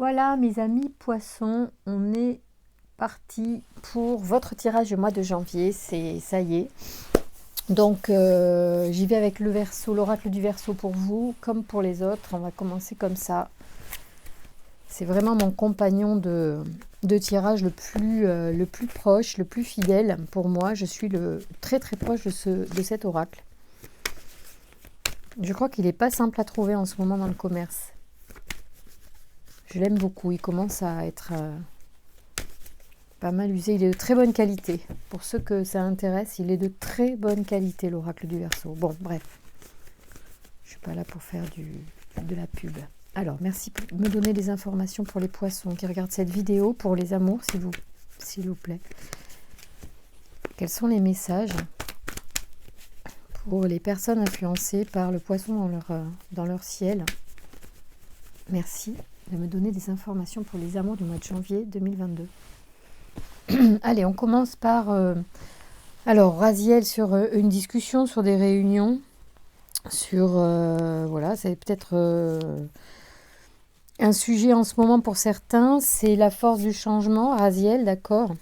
Voilà mes amis poissons, on est parti pour votre tirage du mois de janvier, ça y est. Donc j'y vais avec le Verseau, l'oracle du Verseau pour vous, comme pour les autres. On va commencer comme ça. C'est vraiment mon compagnon de tirage le plus proche, le plus fidèle pour moi. Je suis très très proche de cet oracle. Je crois qu'il n'est pas simple à trouver en ce moment dans le commerce. Je l'aime beaucoup, il commence à être pas mal usé. Il est de très bonne qualité. Pour ceux que ça intéresse, il est de très bonne qualité, l'oracle du Verseau. Bon, bref. Je suis pas là pour faire de la pub. Alors, merci pour me donner des informations pour les poissons qui regardent cette vidéo, pour les amours, s'il vous plaît. Quels sont les messages pour les personnes influencées par le poisson dans leur ciel? Merci de me donner des informations pour les amours du mois de janvier 2022. Allez, on commence par alors Raziel sur une discussion, sur des réunions, sur voilà, c'est peut-être un sujet en ce moment pour certains, c'est la force du changement. Raziel, d'accord,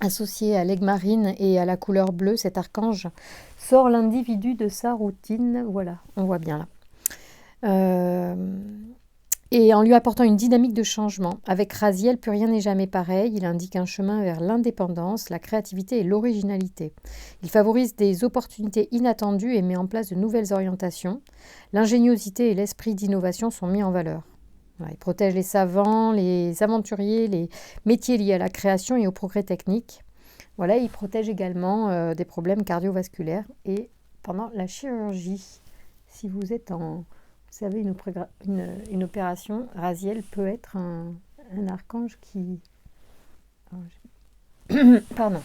associé à l'aigle marine et à la couleur bleue, cet archange sort l'individu de sa routine. Voilà, on voit bien là. Et en lui apportant une dynamique de changement. Avec Raziel, plus rien n'est jamais pareil. Il indique un chemin vers l'indépendance, la créativité et l'originalité. Il favorise des opportunités inattendues et met en place de nouvelles orientations. L'ingéniosité et l'esprit d'innovation sont mis en valeur. Il protège les savants, les aventuriers, les métiers liés à la création et au progrès technique. Voilà, il protège également des problèmes cardiovasculaires et pendant la chirurgie. Si vous êtes vous savez, une opération, Raziel peut être un archange qui... Pardon,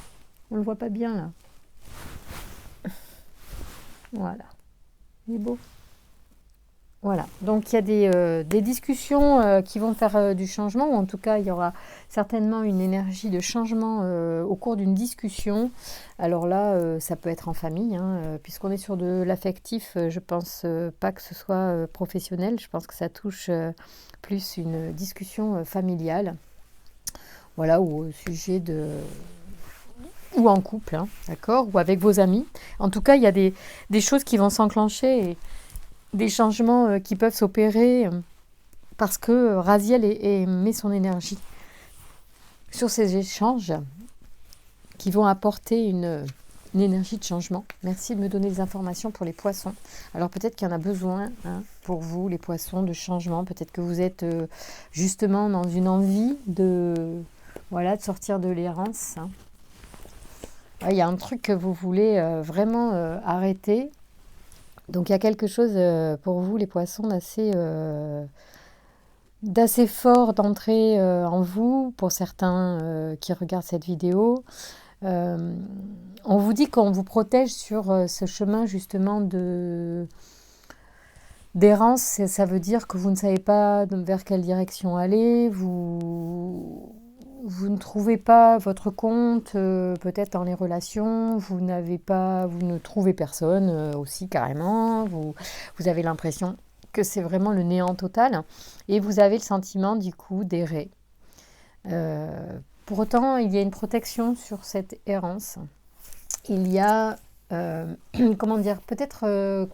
on ne le voit pas bien là. Voilà, il est beau. Voilà, donc il y a des discussions qui vont faire du changement, ou en tout cas il y aura certainement une énergie de changement au cours d'une discussion. Alors là, ça peut être en famille, puisqu'on est sur de l'affectif, je pense pas que ce soit professionnel, je pense que ça touche plus une discussion familiale, voilà, ou au sujet ou en couple, d'accord, ou avec vos amis. En tout cas, il y a des choses qui vont s'enclencher et des changements qui peuvent s'opérer parce que Raziel met son énergie sur ces échanges qui vont apporter une énergie de changement. Merci de me donner des informations pour les poissons. Alors peut-être qu'il y en a besoin pour vous, les poissons, de changement. Peut-être que vous êtes justement dans une envie de sortir de l'errance. Il y a un truc que vous voulez vraiment arrêter. Donc il y a quelque chose pour vous, les poissons, d'assez fort d'entrer en vous, pour certains qui regardent cette vidéo. On vous dit qu'on vous protège sur ce chemin justement d'errance. Ça veut dire que vous ne savez pas vers quelle direction aller, vous ne trouvez pas votre compte, peut-être dans les relations, vous ne trouvez personne aussi carrément, vous avez l'impression que c'est vraiment le néant total et vous avez le sentiment du coup d'errer. Pour autant, il y a une protection sur cette errance. Il y a, comment dire, peut-être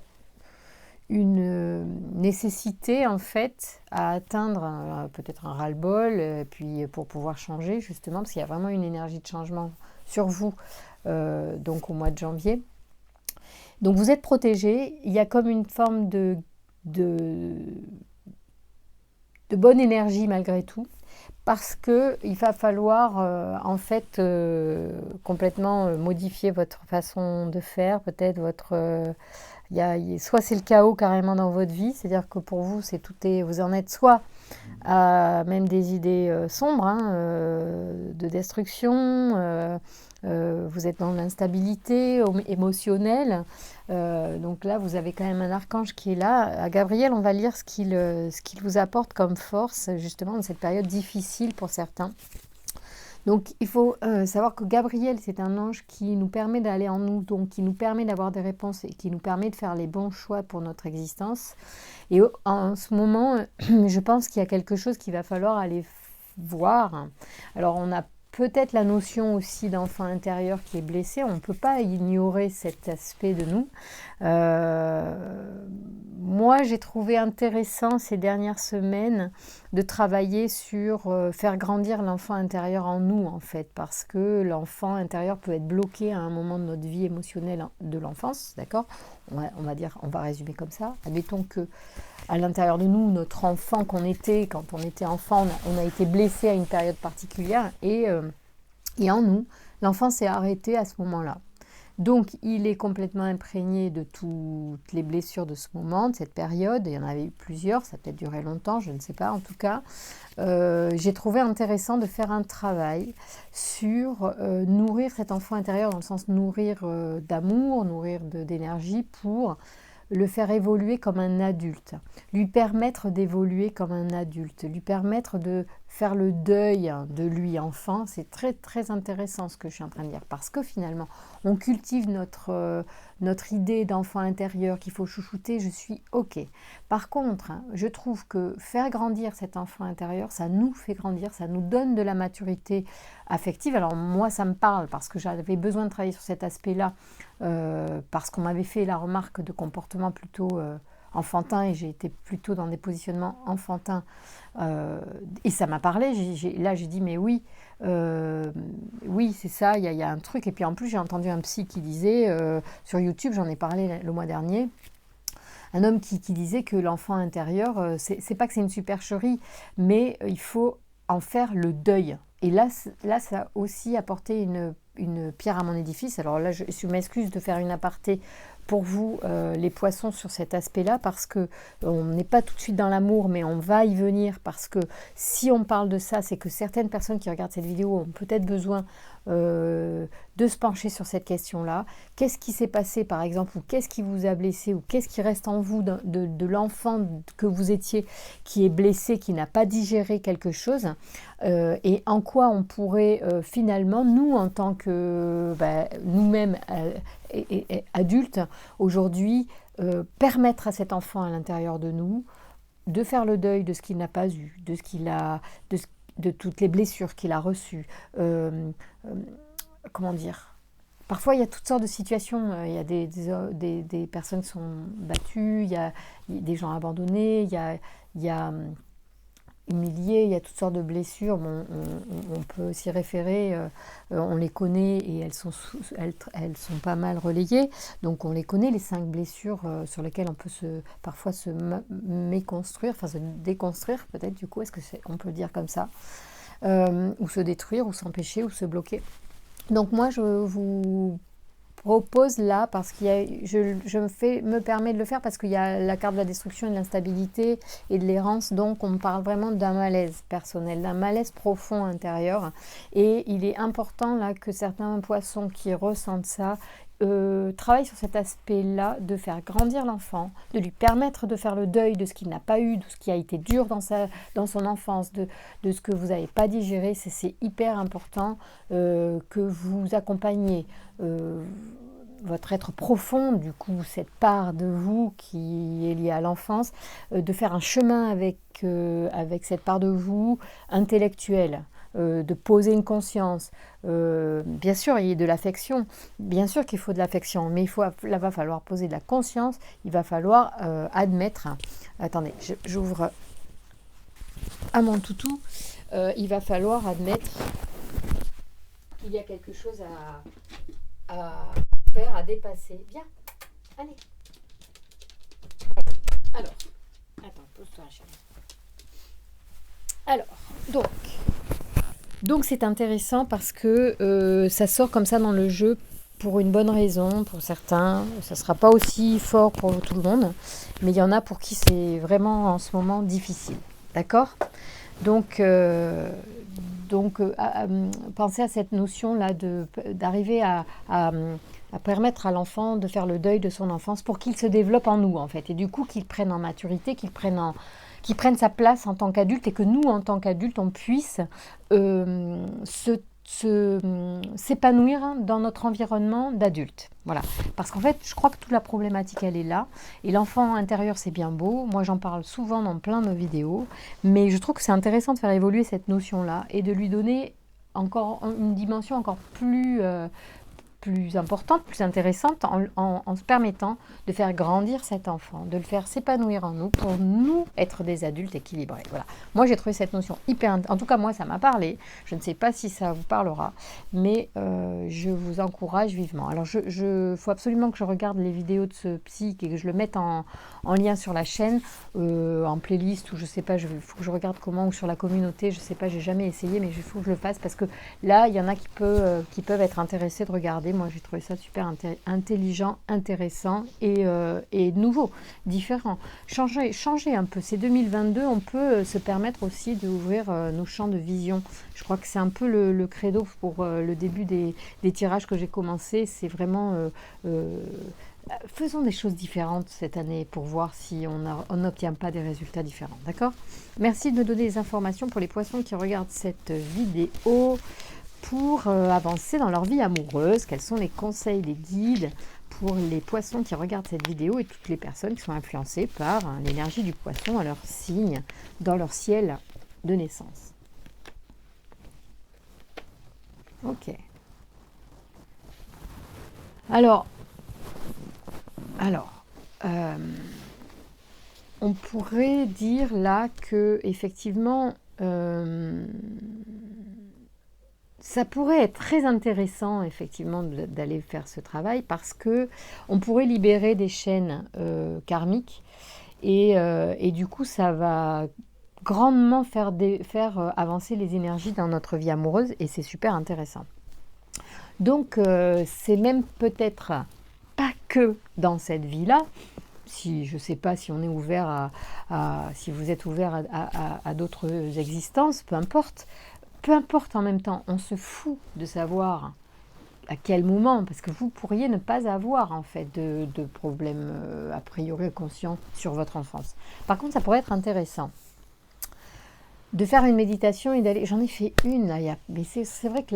une nécessité en fait à atteindre peut-être un ras-le-bol, puis pour pouvoir changer justement, parce qu'il y a vraiment une énergie de changement sur vous, donc au mois de janvier. Donc vous êtes protégé, il y a comme une forme de bonne énergie malgré tout, parce qu'il va falloir en fait complètement modifier votre façon de faire, peut-être soit c'est le chaos carrément dans votre vie, c'est-à-dire que pour vous vous en êtes soit à même des idées sombres, de destruction, vous êtes dans l'instabilité émotionnelle, donc là vous avez quand même un archange qui est là. À Gabriel, on va lire ce qu'il vous apporte comme force justement dans cette période difficile pour certains. Donc, il faut savoir que Gabriel, c'est un ange qui nous permet d'aller en nous, donc qui nous permet d'avoir des réponses et qui nous permet de faire les bons choix pour notre existence. Et en ce moment, je pense qu'il y a quelque chose qu'il va falloir aller voir. Alors, on a peut-être la notion aussi d'enfant intérieur qui est blessé. On ne peut pas ignorer cet aspect de nous. Moi, j'ai trouvé intéressant ces dernières semaines de travailler sur faire grandir l'enfant intérieur en nous, en fait, parce que l'enfant intérieur peut être bloqué à un moment de notre vie émotionnelle de l'enfance, d'accord ? On va dire, on va résumer comme ça. Admettons que à l'intérieur de nous, notre enfant qu'on était, quand on était enfant, on a été blessé à une période particulière et en nous, l'enfant s'est arrêté à ce moment-là. Donc, il est complètement imprégné de toutes les blessures de ce moment, de cette période. Il y en avait eu plusieurs, ça a peut-être duré longtemps, je ne sais pas. En tout cas, j'ai trouvé intéressant de faire un travail sur nourrir cet enfant intérieur, dans le sens nourrir d'amour, nourrir d'énergie pour le faire évoluer comme un adulte, lui permettre d'évoluer comme un adulte, lui permettre de faire le deuil de lui enfant. C'est très très intéressant ce que je suis en train de dire, parce que finalement on cultive notre idée d'enfant intérieur qu'il faut chouchouter, je suis ok. Par contre, je trouve que faire grandir cet enfant intérieur, ça nous fait grandir, ça nous donne de la maturité affective. Alors moi ça me parle parce que j'avais besoin de travailler sur cet aspect-là, parce qu'on m'avait fait la remarque de comportement plutôt enfantin et j'ai été plutôt dans des positionnements enfantins et ça m'a parlé. Là j'ai dit mais oui, oui c'est ça, il y a un truc. Et puis en plus j'ai entendu un psy qui disait sur YouTube, j'en ai parlé le mois dernier, un homme qui disait que l'enfant intérieur, c'est pas que c'est une supercherie, mais il faut en faire le deuil. Et là ça a aussi apporté une pierre à mon édifice. Alors là, je m'excuse de faire une aparté pour vous, les poissons, sur cet aspect-là, parce que on n'est pas tout de suite dans l'amour, mais on va y venir, parce que si on parle de ça, c'est que certaines personnes qui regardent cette vidéo ont peut-être besoin de se pencher sur cette question-là. Qu'est-ce qui s'est passé, par exemple, ou qu'est-ce qui vous a blessé, ou qu'est-ce qui reste en vous de l'enfant que vous étiez, qui est blessé, qui n'a pas digéré quelque chose, et en quoi on pourrait finalement, nous, en tant que nous-mêmes et adultes, aujourd'hui, permettre à cet enfant à l'intérieur de nous de faire le deuil de ce qu'il n'a pas eu, de ce qu'il a, de toutes les blessures qu'il a reçues. Comment dire ? Parfois, il y a toutes sortes de situations. Il y a des personnes qui sont battues, il y a des gens abandonnés, il y a humiliés, il y a toutes sortes de blessures. Bon, on peut s'y référer, on les connaît et elles sont pas mal relayées. Donc on les connaît, les 5 blessures sur lesquelles on peut parfois se méconstruire, enfin se déconstruire peut-être du coup, on peut le dire comme ça, ou se détruire, ou s'empêcher, ou se bloquer. Donc moi je vous propose là, parce qu'il y a, me permets de le faire parce qu'il y a la carte de la destruction et de l'instabilité et de l'errance, donc on parle vraiment d'un malaise personnel, d'un malaise profond intérieur, et il est important là que certains poissons qui ressentent ça travaillent sur cet aspect-là, de faire grandir l'enfant, de lui permettre de faire le deuil de ce qu'il n'a pas eu, de ce qui a été dur dans son enfance, de ce que vous n'avez pas digéré. C'est hyper important que vous accompagniez votre être profond, du coup cette part de vous qui est liée à l'enfance, de faire un chemin avec cette part de vous intellectuelle, de poser une conscience. Bien sûr, il y a de l'affection, bien sûr qu'il faut de l'affection, mais là va falloir poser de la conscience, il va falloir admettre. Attendez, j'ouvre à mon toutou. Il va falloir admettre qu'il y a quelque chose à faire, à dépasser. Viens, allez. Alors, attends, pose-toi, chérie. Alors, donc c'est intéressant parce que ça sort comme ça dans le jeu pour une bonne raison. Pour certains, ça ne sera pas aussi fort pour tout le monde, mais il y en a pour qui c'est vraiment en ce moment difficile. D'accord ? Donc pensez à cette notion-là d'arriver à permettre à l'enfant de faire le deuil de son enfance pour qu'il se développe en nous, en fait. Et du coup, qu'il prenne en maturité, qu'il prenne sa place en tant qu'adulte, et que nous, en tant qu'adultes, on puisse se s'épanouir dans notre environnement d'adulte. Voilà. Parce qu'en fait, je crois que toute la problématique, elle est là. Et l'enfant intérieur, c'est bien beau. Moi, j'en parle souvent dans plein de vidéos. Mais je trouve que c'est intéressant de faire évoluer cette notion-là et de lui donner encore une dimension encore plus importante, plus intéressante, en se permettant de faire grandir cet enfant, de le faire s'épanouir en nous, pour nous être des adultes équilibrés. Voilà. Moi, j'ai trouvé cette notion hyper... En tout cas, moi, ça m'a parlé. Je ne sais pas si ça vous parlera, mais je vous encourage vivement. Alors, faut absolument que je regarde les vidéos de ce psy et que je le mette en lien sur la chaîne, en playlist, ou je sais pas, faut que je regarde comment, ou sur la communauté, je sais pas, j'ai jamais essayé, mais il faut que je le fasse, parce que là, il y en a qui peuvent être intéressés de regarder. Moi, j'ai trouvé ça super intelligent, intéressant et nouveau, différent. Changer un peu. C'est 2022, on peut se permettre aussi d'ouvrir nos champs de vision. Je crois que c'est un peu le credo pour le début des tirages que j'ai commencé. C'est vraiment... faisons des choses différentes cette année pour voir si on n'obtient pas des résultats différents. D'accord? Merci de me donner des informations pour les poissons qui regardent cette vidéo. Pour avancer dans leur vie amoureuse, quels sont les conseils, les guides pour les poissons qui regardent cette vidéo et toutes les personnes qui sont influencées par l'énergie du poisson à leur signe, dans leur ciel de naissance. Ok. Alors, on pourrait dire là que effectivement, ça pourrait être très intéressant effectivement d'aller faire ce travail, parce que on pourrait libérer des chaînes karmiques et du coup ça va grandement faire avancer les énergies dans notre vie amoureuse, et c'est super intéressant. Donc c'est même peut-être pas que dans cette vie-là. Si je ne sais pas si on est ouvert si vous êtes ouvert à d'autres existences, peu importe. Peu importe en même temps, on se fout de savoir à quel moment, parce que vous pourriez ne pas avoir en fait de problème a priori conscient sur votre enfance. Par contre, ça pourrait être intéressant de faire une méditation et d'aller... J'en ai fait une là, mais c'est vrai que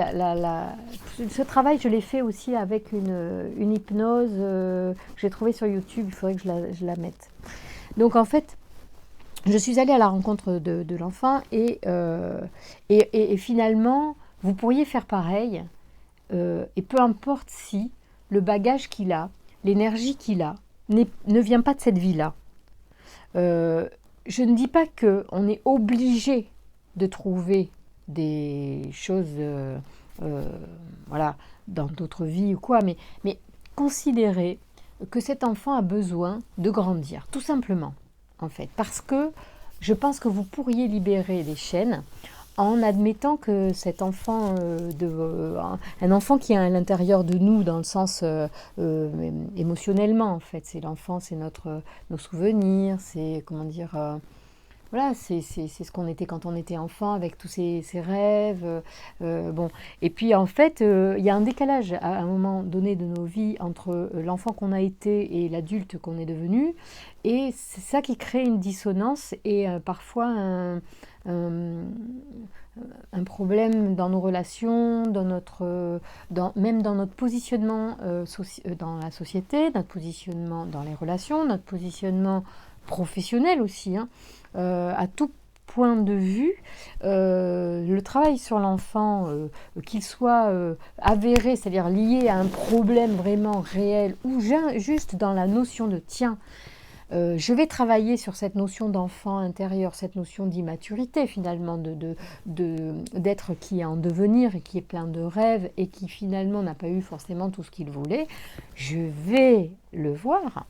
ce travail, je l'ai fait aussi avec une hypnose que j'ai trouvée sur YouTube. Il faudrait que je la mette. Donc en fait, je suis allée à la rencontre de l'enfant et finalement, vous pourriez faire pareil, et peu importe si le bagage qu'il a, l'énergie qu'il a, ne vient pas de cette vie-là. Je ne dis pas qu'on est obligé de trouver des choses voilà, dans d'autres vies ou quoi, mais considérez que cet enfant a besoin de grandir, tout simplement. En fait, parce que je pense que vous pourriez libérer des chaînes en admettant que cet enfant, un enfant qui est à l'intérieur de nous dans le sens émotionnellement en fait, c'est l'enfant, c'est nos souvenirs, c'est comment dire, voilà, c'est ce qu'on était quand on était enfant avec tous ces rêves, bon. Et puis en fait, il y a un décalage à un moment donné de nos vies entre l'enfant qu'on a été et l'adulte qu'on est devenu, et c'est ça qui crée une dissonance et parfois un problème dans nos relations, même dans notre positionnement dans la société, notre positionnement dans les relations, notre positionnement professionnel aussi, hein, à tout point de vue. Le travail sur l'enfant, qu'il soit avéré, c'est-à-dire lié à un problème vraiment réel, ou juste dans la notion de tiens, je vais travailler sur cette notion d'enfant intérieur, cette notion d'immaturité finalement, d'être qui est en devenir et qui est plein de rêves et qui finalement n'a pas eu forcément tout ce qu'il voulait. Je vais le voir,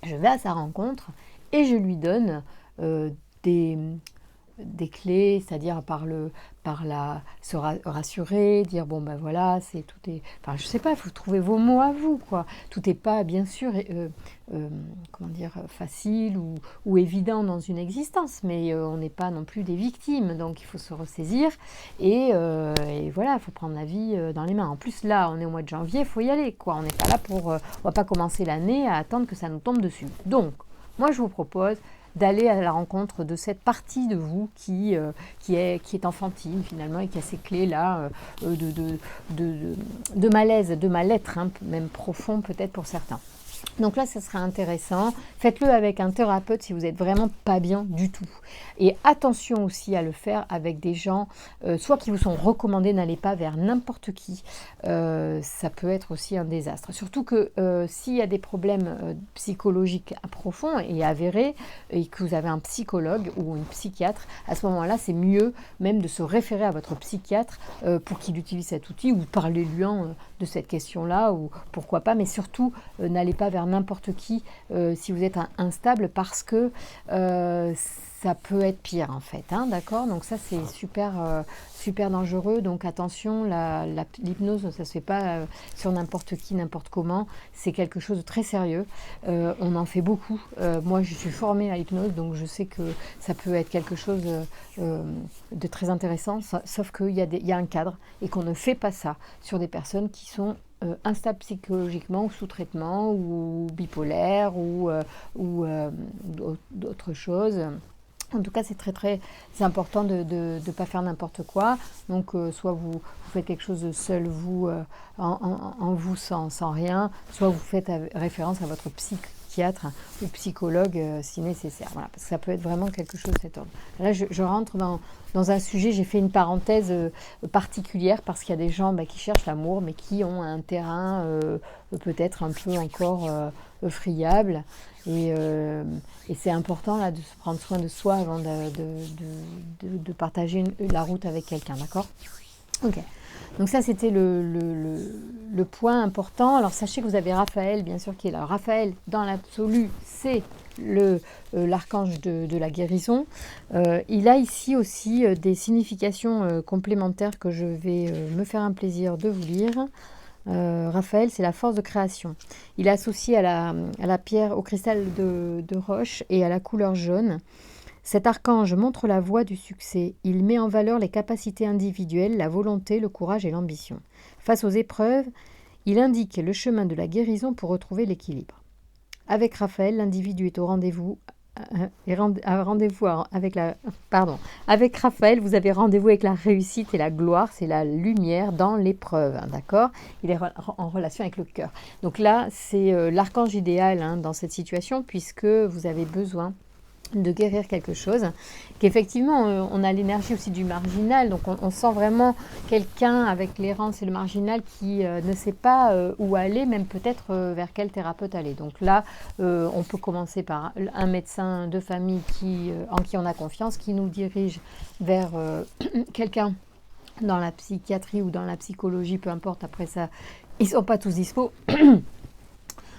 je vais à sa rencontre et je lui donne des clés, c'est-à-dire se rassurer, dire bon ben voilà, enfin je sais pas, il faut trouver vos mots à vous quoi. Tout n'est pas bien sûr comment dire, facile ou évident dans une existence, mais on n'est pas non plus des victimes, donc il faut se ressaisir et voilà, il faut prendre la vie dans les mains. En plus là, on est au mois de janvier, il faut y aller quoi. On n'est pas là on va pas commencer l'année à attendre que ça nous tombe dessus. Donc moi je vous propose d'aller à la rencontre de cette partie de vous qui est enfantine finalement et qui a ces clés-là de malaise, de mal-être, hein, même profond peut-être pour certains. Donc là, ça serait intéressant. Faites-le avec un thérapeute si vous n'êtes vraiment pas bien du tout. Et attention aussi à le faire avec des gens, soit qui vous sont recommandés, n'allez pas vers n'importe qui. Ça peut être aussi un désastre. Surtout que s'il y a des problèmes psychologiques profonds et avérés, et que vous avez un psychologue ou une psychiatre, à ce moment-là, c'est mieux même de se référer à votre psychiatre pour qu'il utilise cet outil ou parlez-lui de cette question-là, ou pourquoi pas, mais surtout, n'allez pas vers n'importe qui si vous êtes instable parce que ça peut être pire en fait, hein, d'accord? Donc ça c'est super dangereux, donc attention, l'hypnose ça se fait pas sur n'importe qui, n'importe comment, c'est quelque chose de très sérieux, on en fait beaucoup, moi je suis formée à l'hypnose donc je sais que ça peut être quelque chose de très intéressant, sauf qu'il y a un cadre et qu'on ne fait pas ça sur des personnes qui sont instables psychologiquement ou sous traitement ou bipolaires ou d'autres choses. En tout cas, c'est très important de ne pas faire n'importe quoi. Donc, soit vous faites quelque chose de seul, vous, en vous, sans rien, soit vous faites référence à votre psychiatre ou psychologue si nécessaire. Voilà, parce que ça peut être vraiment quelque chose de cet ordre. Là, je rentre dans un sujet, j'ai fait une parenthèse particulière parce qu'il y a des gens qui cherchent l'amour, mais qui ont un terrain peut-être un peu encore friable. Et c'est important là, de se prendre soin de soi avant de partager la route avec quelqu'un, d'accord? Ok. Donc ça, c'était le point important. Alors sachez que vous avez Raphaël, bien sûr, qui est là. Raphaël, dans l'absolu, c'est l'archange de la guérison. Il a ici aussi des significations complémentaires que je vais me faire un plaisir de vous lire. Raphaël, c'est la force de création. Il est associé à la pierre, au cristal de roche et à la couleur jaune. Cet archange montre la voie du succès. Il met en valeur les capacités individuelles, la volonté, le courage et l'ambition. Face aux épreuves, il indique le chemin de la guérison pour retrouver l'équilibre. Avec Raphaël, l'individu est au rendez-vous. Avec Raphaël, vous avez rendez-vous avec la réussite et la gloire, c'est la lumière dans l'épreuve, hein, d'accord? Il est en relation avec le cœur. Donc là, c'est l'archange idéal dans cette situation, puisque vous avez besoin de guérir quelque chose, qu'effectivement on a l'énergie aussi du marginal, donc on sent vraiment quelqu'un avec l'errance et le marginal qui ne sait pas où aller, même peut-être vers quel thérapeute aller. Donc là on peut commencer par un médecin de famille en qui on a confiance, qui nous dirige vers quelqu'un dans la psychiatrie ou dans la psychologie, peu importe, après ça ils sont pas tous dispo.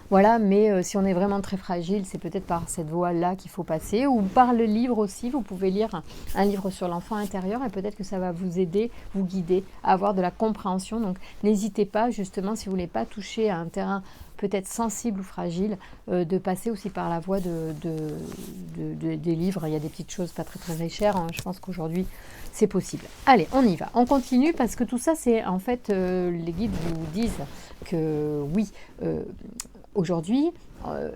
Voilà, mais si on est vraiment très fragile, c'est peut-être par cette voie-là qu'il faut passer, ou par le livre aussi. Vous pouvez lire un livre sur l'enfant intérieur et peut-être que ça va vous aider, vous guider à avoir de la compréhension. Donc n'hésitez pas, justement, si vous ne voulez pas toucher à un terrain peut-être sensible ou fragile, de passer aussi par la voie des livres. Il y a des petites choses pas très chères, hein. Je pense qu'aujourd'hui c'est possible. Allez, on y va, on continue, parce que tout ça, c'est en fait, les guides vous disent que oui, aujourd'hui,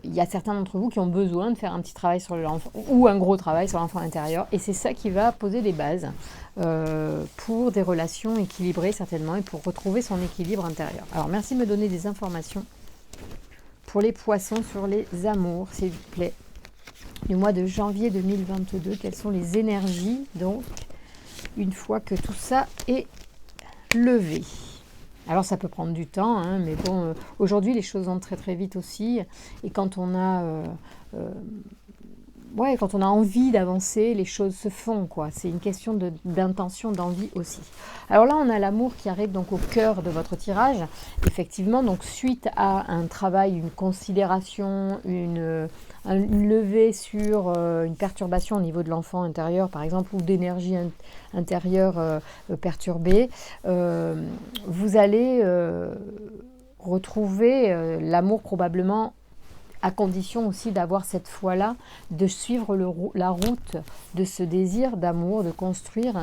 il y a certains d'entre vous qui ont besoin de faire un petit travail sur l'enfant, ou un gros travail sur l'enfant intérieur, et c'est ça qui va poser des bases pour des relations équilibrées certainement, et pour retrouver son équilibre intérieur. Alors merci de me donner des informations pour les poissons sur les amours, s'il vous plaît. Du mois de janvier 2022, quelles sont les énergies, donc, une fois que tout ça est levé? Alors ça peut prendre du temps, hein, mais bon, aujourd'hui les choses vont très vite aussi, et quand on a envie d'avancer, les choses se font, quoi. C'est une question d'intention, d'envie aussi. Alors là, on a l'amour qui arrive donc au cœur de votre tirage. Effectivement, donc suite à un travail, une considération, une levée sur une perturbation au niveau de l'enfant intérieur, par exemple, ou d'énergie intérieure perturbée, vous allez retrouver l'amour probablement, à condition aussi d'avoir cette foi-là, de suivre la route de ce désir d'amour, de construire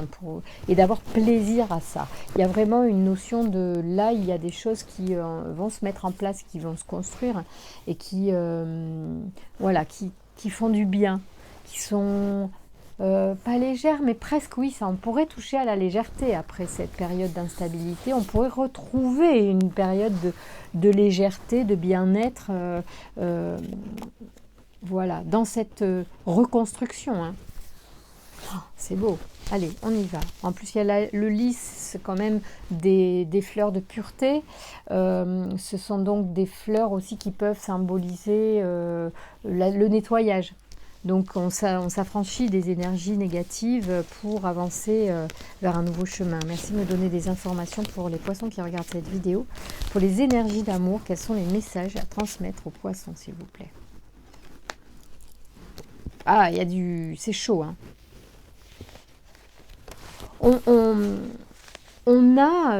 et d'avoir plaisir à ça. Il y a vraiment une notion de... Là, il y a des choses qui vont se mettre en place, qui vont se construire, et qui font du bien, qui sont pas légères, mais presque, oui, ça, on pourrait toucher à la légèreté après cette période d'instabilité. On pourrait retrouver une période de légèreté, de bien-être, voilà, dans cette reconstruction. Hein. Oh, c'est beau. Allez, on y va. En plus, il y a le lys, c'est quand même des fleurs de pureté. Ce sont donc des fleurs aussi qui peuvent symboliser le nettoyage. Donc, on s'affranchit des énergies négatives pour avancer vers un nouveau chemin. Merci de me donner des informations pour les poissons qui regardent cette vidéo. Pour les énergies d'amour, quels sont les messages à transmettre aux poissons, s'il vous plaît? Ah, il y a du... C'est chaud, hein. On a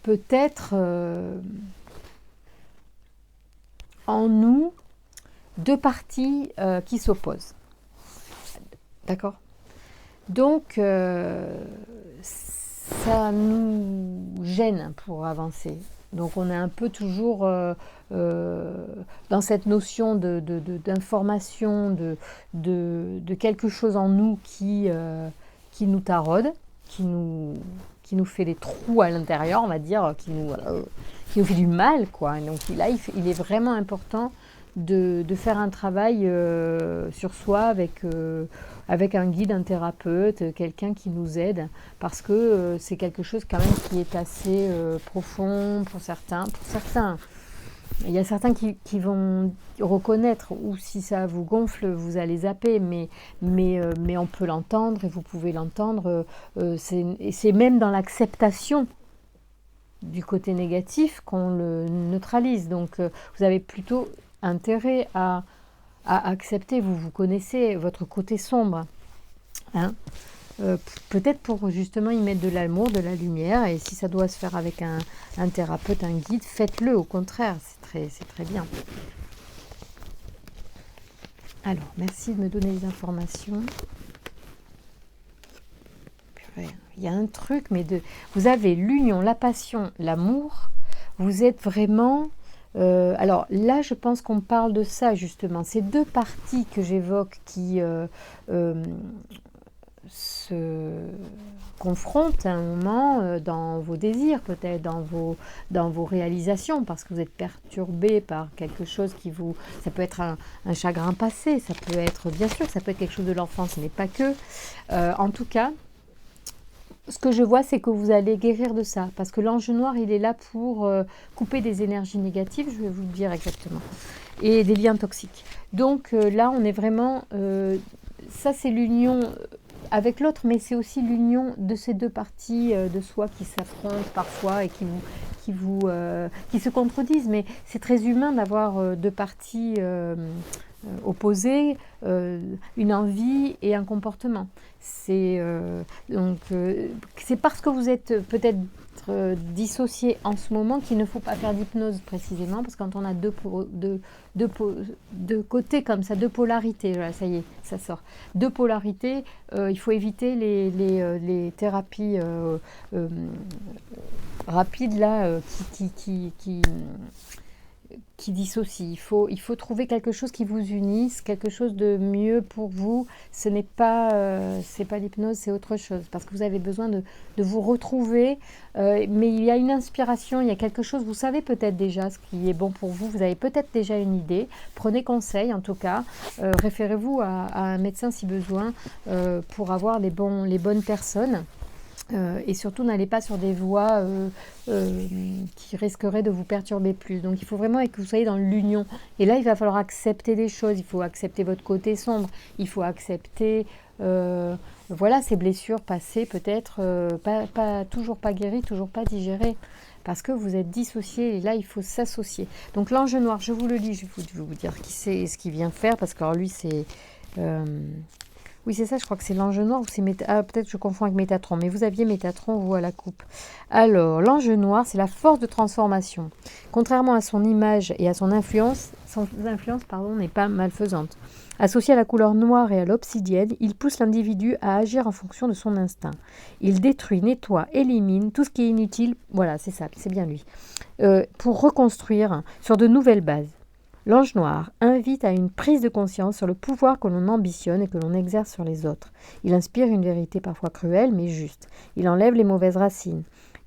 peut-être en nous deux parties qui s'opposent. D'accord? Donc, ça nous gêne pour avancer. Donc, on est un peu toujours dans cette notion d'information, de quelque chose en nous qui nous taraude, qui nous fait des trous à l'intérieur, on va dire, qui nous fait du mal, quoi. Donc là, il est vraiment important de faire un travail sur soi avec un guide, un thérapeute, quelqu'un qui nous aide, parce que c'est quelque chose quand même qui est assez profond pour certains. Il y a certains qui vont reconnaître, ou si ça vous gonfle, vous allez zapper, mais on peut l'entendre et vous pouvez l'entendre. C'est même dans l'acceptation du côté négatif qu'on le neutralise. Donc vous avez plutôt intérêt à accepter, vous connaissez votre côté sombre. Hein, peut-être pour justement y mettre de l'amour, de la lumière, et si ça doit se faire avec un thérapeute, un guide, faites-le, au contraire, c'est très bien. Alors, merci de me donner les informations. Purée, il y a un truc, mais vous avez l'union, la passion, l'amour, vous êtes vraiment... alors là, je pense qu'on parle de ça justement, ces deux parties que j'évoque qui... se confrontent à un moment dans vos désirs, peut-être dans vos réalisations, parce que vous êtes perturbé par quelque chose qui vous... Ça peut être un chagrin passé, ça peut être, bien sûr, ça peut être quelque chose de l'enfance, mais pas que. En tout cas, ce que je vois, c'est que vous allez guérir de ça, parce que l'ange noir, il est là pour couper des énergies négatives, je vais vous le dire exactement, et des liens toxiques. Donc là, on est vraiment... ça, c'est l'union... avec l'autre, mais c'est aussi l'union de ces deux parties de soi qui s'affrontent parfois et qui se contredisent. Mais c'est très humain d'avoir deux parties opposées, une envie et un comportement. C'est parce que vous êtes peut-être dissocié en ce moment qu'il ne faut pas faire d'hypnose précisément, parce que quand on a deux côtés comme ça, deux polarités, voilà, ça y est, ça sort. Deux polarités, il faut éviter les thérapies rapides là, qui dissocient. Il faut trouver quelque chose qui vous unisse, quelque chose de mieux pour vous. Ce n'est pas, c'est pas l'hypnose, c'est autre chose, parce que vous avez besoin de vous retrouver. Mais il y a une inspiration, il y a quelque chose, vous savez peut-être déjà ce qui est bon pour vous, vous avez peut-être déjà une idée. Prenez conseil en tout cas, référez-vous à un médecin si besoin pour avoir les bonnes personnes. Et surtout, n'allez pas sur des voies qui risqueraient de vous perturber plus. Donc, il faut vraiment que vous soyez dans l'union. Et là, il va falloir accepter des choses. Il faut accepter votre côté sombre. Il faut accepter voilà, ces blessures passées, peut-être toujours pas guéries, toujours pas digérées. Parce que vous êtes dissociés et là, il faut s'associer. Donc, l'ange noir, je vous le lis, je vais vous dire qui c'est, ce qu'il vient faire. Parce que alors, lui, c'est... oui, c'est ça, je crois que c'est l'ange noir ou c'est peut-être je confonds avec Métatron, mais vous aviez Métatron, vous, à la coupe. Alors, l'ange noir, c'est la force de transformation. Contrairement à son image et à son influence n'est pas malfaisante. Associé à la couleur noire et à l'obsidienne, il pousse l'individu à agir en fonction de son instinct. Il détruit, nettoie, élimine tout ce qui est inutile, voilà, c'est ça, c'est bien lui, pour reconstruire sur de nouvelles bases. L'ange noir invite à une prise de conscience sur le pouvoir que l'on ambitionne et que l'on exerce sur les autres. Il inspire une vérité parfois cruelle mais juste. Il enlève les mauvaises racines.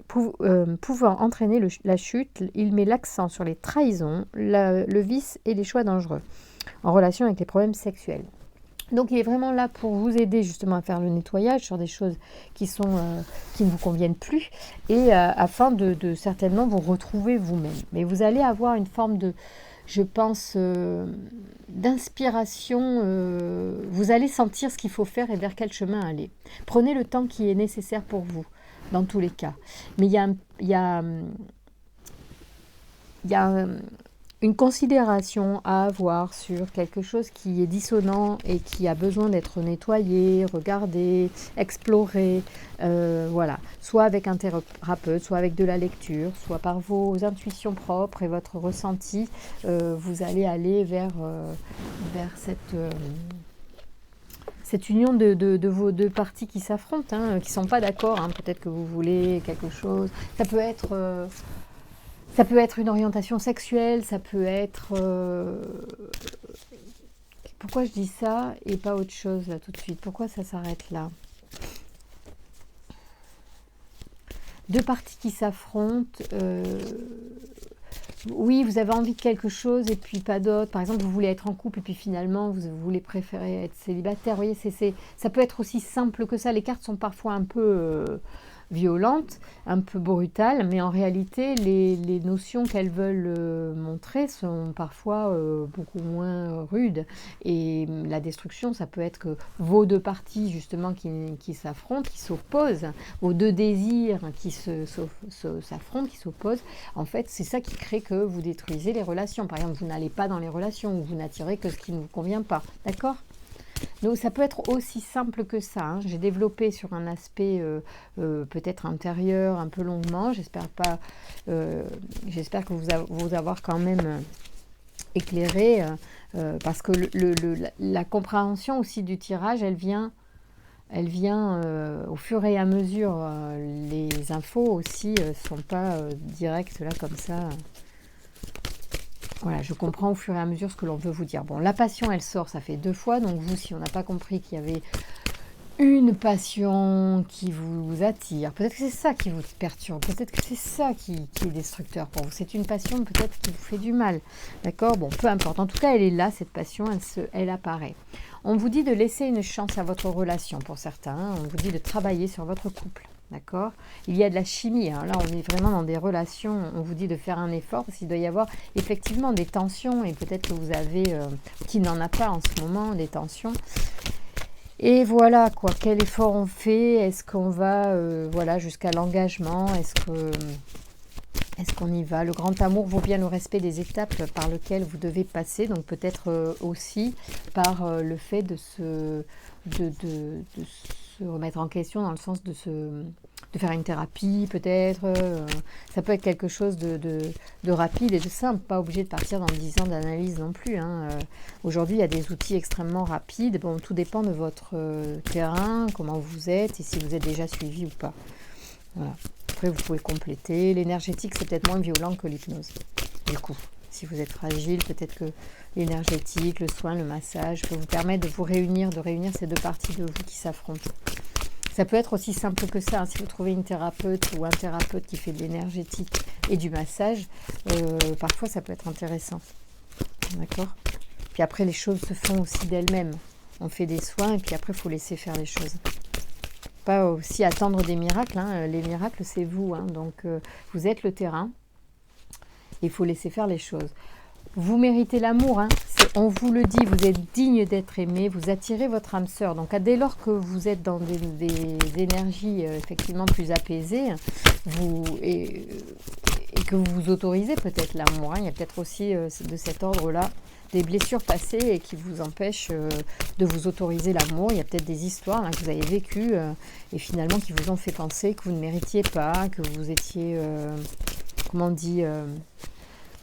Pouvant entraîner la chute, il met l'accent sur les trahisons, le vice et les choix dangereux en relation avec les problèmes sexuels. Donc il est vraiment là pour vous aider justement à faire le nettoyage sur des choses qui ne vous conviennent plus et afin de certainement vous retrouver vous-même. Mais vous allez avoir une forme de, je pense, d'inspiration. Vous allez sentir ce qu'il faut faire et vers quel chemin aller. Prenez le temps qui est nécessaire pour vous, dans tous les cas. Mais il y a une considération à avoir sur quelque chose qui est dissonant et qui a besoin d'être nettoyé, regardé, exploré, voilà. Soit avec un thérapeute, soit avec de la lecture, soit par vos intuitions propres et votre ressenti, vous allez aller vers cette union de vos deux parties qui s'affrontent, qui ne sont pas d'accord. Peut-être que vous voulez quelque chose. Ça peut être une orientation sexuelle, ça peut être... Pourquoi je dis ça et pas autre chose là tout de suite? Pourquoi ça s'arrête là? Deux parties qui s'affrontent. Oui, vous avez envie de quelque chose et puis pas d'autre. Par exemple, vous voulez être en couple et puis finalement, vous voulez préférer être célibataire. Vous voyez, ça peut être aussi simple que ça. Les cartes sont parfois un peu... violentes, un peu brutales, mais en réalité, les notions qu'elles veulent montrer sont parfois beaucoup moins rudes. Et la destruction, ça peut être que vos deux parties, justement, qui s'affrontent, qui s'opposent, vos deux désirs qui s'affrontent, qui s'opposent. En fait, c'est ça qui crée que vous détruisez les relations. Par exemple, vous n'allez pas dans les relations ou vous n'attirez que ce qui ne vous convient pas. D'accord ? Donc ça peut être aussi simple que ça. J'ai développé sur un aspect peut-être intérieur un peu longuement. J'espère que vous avoir quand même éclairé parce que la compréhension aussi du tirage, elle vient au fur et à mesure. Les infos aussi ne sont pas directes là comme ça. Voilà, je comprends au fur et à mesure ce que l'on veut vous dire. Bon, la passion, elle sort, ça fait 2 fois. Donc vous, si on n'a pas compris qu'il y avait une passion qui vous attire, peut-être que c'est ça qui vous perturbe, peut-être que c'est ça qui est destructeur pour vous. C'est une passion peut-être qui vous fait du mal. D'accord? Bon, peu importe. En tout cas, elle est là, cette passion, elle apparaît. On vous dit de laisser une chance à votre relation pour certains. On vous dit de travailler sur votre couple. D'accord? Il y a de la chimie. Là, on est vraiment dans des relations. On vous dit de faire un effort parce qu'il doit y avoir effectivement des tensions et peut-être que vous avez, qui n'en a pas en ce moment, des tensions. Et voilà, quoi. Quel effort on fait? Est-ce qu'on va jusqu'à l'engagement? Est-ce qu'on y va? Le grand amour vaut bien le respect des étapes par lesquelles vous devez passer. Donc peut-être aussi par le fait de se remettre en question dans le sens de faire une thérapie peut-être. Ça peut être quelque chose de rapide et de simple, pas obligé de partir dans 10 ans d'analyse non plus. Aujourd'hui, il y a des outils extrêmement rapides. Bon, tout dépend de votre terrain, comment vous êtes et si vous êtes déjà suivi ou pas. Voilà. Après, vous pouvez compléter. L'énergétique, c'est peut-être moins violent que l'hypnose. Du coup, si vous êtes fragile, peut-être que l'énergétique, le soin, le massage peut vous permettre de réunir ces deux parties de vous qui s'affrontent. Ça peut être aussi simple que ça. Si vous trouvez une thérapeute ou un thérapeute qui fait de l'énergétique et du massage, parfois ça peut être intéressant. D'accord? Puis après, les choses se font aussi d'elles-mêmes. On fait des soins et puis après, il faut laisser faire les choses. Pas aussi attendre des miracles. Les miracles, c'est vous. Donc, vous êtes le terrain. Il faut laisser faire les choses. Vous méritez l'amour. On vous le dit, vous êtes digne d'être aimé. Vous attirez votre âme sœur. Donc, dès lors que vous êtes dans des énergies effectivement plus apaisées, et que vous vous autorisez peut-être l'amour. Il y a peut-être aussi de cet ordre-là des blessures passées et qui vous empêchent de vous autoriser l'amour. Il y a peut-être des histoires que vous avez vécues et finalement qui vous ont fait penser que vous ne méritiez pas, que vous étiez,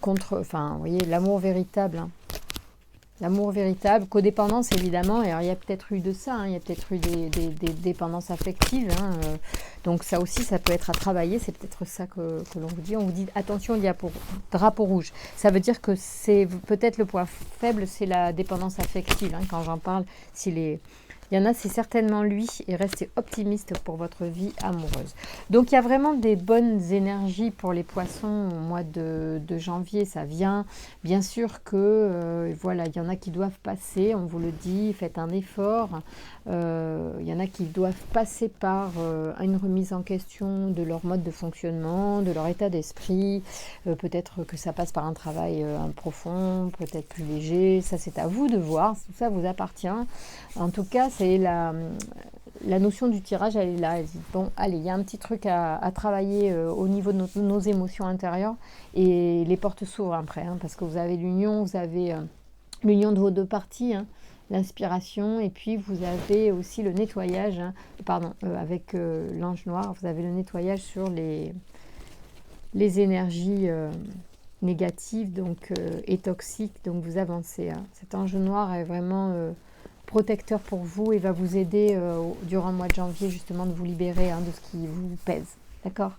contre... Enfin, vous voyez, l'amour véritable. L'amour véritable, codépendance évidemment, et alors il y a peut-être eu de ça, hein, il y a peut-être eu des dépendances affectives, hein, donc ça aussi ça peut être à travailler, c'est peut-être ça que l'on vous dit. On vous dit attention, il y a drapeau rouge, ça veut dire que c'est peut-être le point faible, c'est la dépendance affective, hein, quand j'en parle, il y en a, c'est certainement lui, et restez optimiste pour votre vie amoureuse. Donc il y a vraiment des bonnes énergies pour les poissons au mois de janvier, ça vient. Bien sûr que, voilà, il y en a qui doivent passer, on vous le dit, faites un effort. Il y en a qui doivent passer par une remise en question de leur mode de fonctionnement, de leur état d'esprit. Peut-être que ça passe par un travail profond, peut-être plus léger. Ça, c'est à vous de voir, tout ça vous appartient. En tout cas, c'est la notion du tirage, elle est là. Elle dit, bon, allez, il y a un petit truc à travailler au niveau de nos émotions intérieures, et les portes s'ouvrent après, hein, parce que vous avez l'union, l'union de vos deux parties, hein, l'inspiration, et puis vous avez aussi le nettoyage, hein, avec l'ange noir, vous avez le nettoyage sur les énergies négatives et toxiques, donc vous avancez, hein. Cet ange noir est vraiment protecteur pour vous et va vous aider durant le mois de janvier justement de vous libérer, hein, de ce qui vous pèse, d'accord?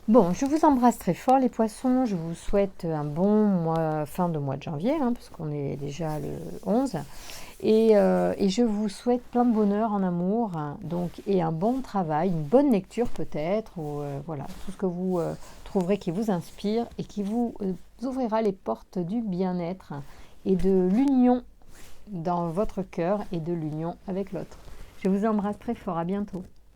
Bon, je vous embrasse très fort les poissons, je vous souhaite un bon fin de mois de janvier, hein, parce qu'on est déjà le 11, et je vous souhaite plein de bonheur en amour, hein, et un bon travail, une bonne lecture peut-être, ou voilà, tout ce que vous trouverez qui vous inspire et qui vous ouvrira les portes du bien-être et de l'union dans votre cœur et de l'union avec l'autre. Je vous embrasse très fort, à bientôt.